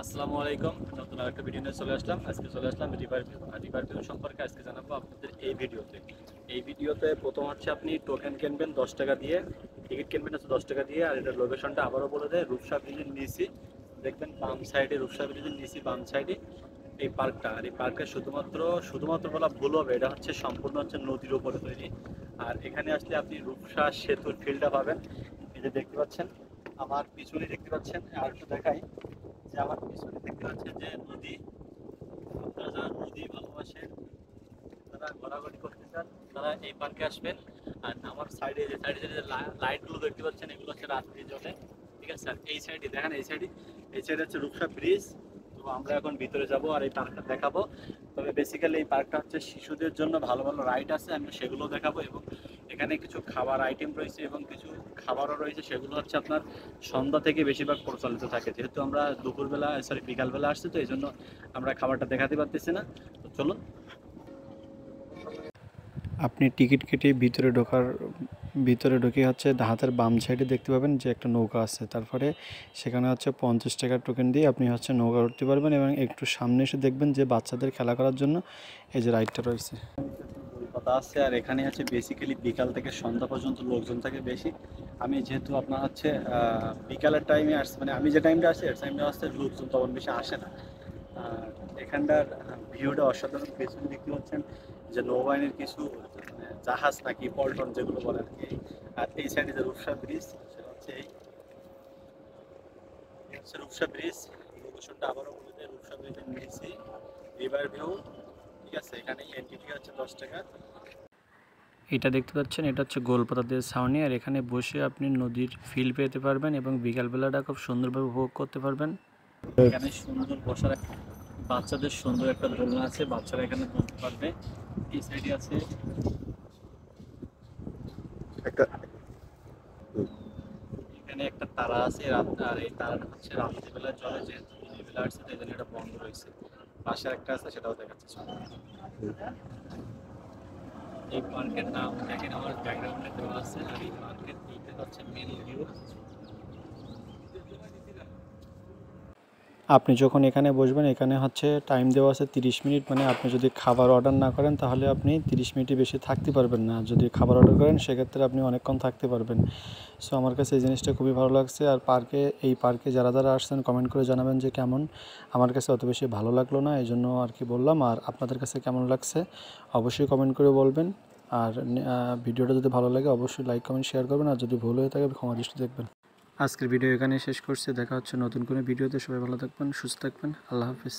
আসসালামু আলাইকুম। নতুন আরেকটা ভিডিও নিয়ে চলে আসলাম। আজকে চলে আসলাম রিভার ভিউ সম্পর্কে আজকে জানাবো আপনাদের এই ভিডিওতে প্রথম হচ্ছে আপনি টোকেন কিনবেন 10 টাকা দিয়ে, টিকিট কিনবেন হচ্ছে 10 টাকা দিয়ে। আর এটার লোকেশনটা আবারও বলে দেয়, রূপসা ব্রিজের নিচে দেখবেন বাম সাইডে, রূপসা ব্রিজের নিচে বাম সাইডে এই পার্কটা। আর এই পার্কে শুধুমাত্র বলা ভুল হবে, এটা হচ্ছে সম্পূর্ণ হচ্ছে নদীর উপরে তৈরি। আর এখানে আসলে আপনি রূপসা সেতুর ফিল্ডটা পাবেন। এই যে দেখতে পাচ্ছেন, আমার পিছনে দেখতে পাচ্ছেন, আর একটু দেখাই যে আমার পিছনে দেখতে পাচ্ছেন যে নদী। আপনারা যারা নদী ভালোবাসেন, যারা ঘোরাঘুরি করতে চান, তারা এই পার্কে আসবেন। আর আমার সাইডে যে লাইটগুলো দেখতে পাচ্ছেন, এগুলো হচ্ছে রাত্রি জ্বলে। ঠিক আছে, আর এই সাইডে দেখেন, এই সাইডে হচ্ছে রূপসা ব্রিজ। তো আমরা এখন ভিতরে যাব আর এই পার্কটা দেখাবো। তবে বেসিক্যালি এই পার্কটা হচ্ছে শিশুদের জন্য, ভালো ভালো রাইড আছে, আমি সেগুলো দেখাবো। এবং এখানে কিছু খাবার আইটেম রয়েছে এবং কিছু খাবারও রয়েছে, সেগুলো হচ্ছে আপনার সন্ধ্যা থেকে বেশিরভাগ প্রচলিত থাকে। যেহেতু আমরা বিকালবেলা আসছি, তো এই জন্য আমরা খাবারটা দেখাতে পারতেছি না। তো চলুন। আপনি টিকিট কেটে ভিতরে ঢুকে হচ্ছে হাতের বাম সাইডে দেখতে পাবেন যে একটা নৌকা আছে। তারপরে সেখানে হচ্ছে 50 টাকার টোকেন দিয়ে আপনি হচ্ছে নৌকা উঠতে পারবেন এবং একটু সামনে এসে দেখবেন যে বাচ্চাদের খেলা করার জন্য এই যে রাইডটা রয়েছে। কথা আছে, আর এখানে হচ্ছে বেসিক্যালি বিকাল থেকে সন্ধ্যা পর্যন্ত লোকজন থাকে বেশি। আমি যেহেতু আপনার হচ্ছে বিকালের টাইমে আসছি, মানে আমি যে টাইমটা আসছি এর টাইমটা আসছে, লোকজন তখন বেশি আসে না। আর এখানটার ভিউটা অসাধারণ। পেছনে দেখতে পাচ্ছেন যে নৌবাহিনীর কিছু জাহাজ নাকি পল্টন যেগুলো বলে আর কি। আর এই সাইডে যে রূপসা ব্রিজ, সেটা হচ্ছে এই হচ্ছে রূপসা ব্রিজ। লোকেশনটা আবারও বলে দেয়, রূপসা ব্রিজের নিচে রিভার ভিউ। ঠিক আছে, এখানে এন্ট্রি ফি হচ্ছে 10 টাকা। এটা দেখতে পাচ্ছেন, এটা হচ্ছে গোলপাতা দিয়ে ছাউনি। আর এখানে বসে আপনি নদীর ফিল পেতে পারবেন এবং বিকালবেলাটা খুব সুন্দরভাবে উপভোগ করতে পারবেন। এখানে সুন্দর বসার বাচ্চাদের সুন্দর একটা দোলনা আছে, বাচ্চারা এখানে বসতে পারবে। এই সাইডে আছে একটা, এখানে একটা তারা আছে আর এই তারাটা হচ্ছে রাত্রিবেলা চলে, যেহেতু দিনের বেলা আসছে তো এই জন্য এটা বন্ধ রয়েছে। পাশে একটা আছে, সেটাও দেখাচ্ছে। এই পার্কের নাম দেখেন আমার ব্যাকগ্রাউন্ডে দেওয়া আছে। আর এই পার্কের এইটা হচ্ছে মেন ভিউ। আপনি যখন এখানে বসবেন, এখানে হচ্ছে টাইম দেওয়া আছে 30 মিনিট। মানে আপনি যদি খাবার অর্ডার না করেন তাহলে আপনি 30 মিনিটের বেশি থাকতে পারবেন না। যদি খাবার অর্ডার করেন সেক্ষেত্রে আপনি অনেকক্ষণ থাকতে পারবেন। সো আমার কাছে এই জিনিসটা খুবই ভালো লাগছে। আর এই পার্কে যারা আসছেন কমেন্ট করে জানাবেন যে কেমন। আমার কাছে অত বেশি ভালো লাগলো না, এই জন্য আর কি বললাম। আর আপনাদের কাছে কেমন লাগছে অবশ্যই কমেন্ট করে বলবেন। আর ভিডিওটা যদি ভালো লাগে অবশ্যই লাইক কমেন্ট শেয়ার করবেন। আর যদি ভুল হয়ে থাকে ক্ষমা দৃষ্টি দেখবেন। আজকের ভিডিও এখানে শেষ করছি। দেখা হচ্ছে নতুন কোনো ভিডিওতে। সবাই ভালো থাকবেন, সুস্থ থাকবেন। আল্লাহ হাফিজ।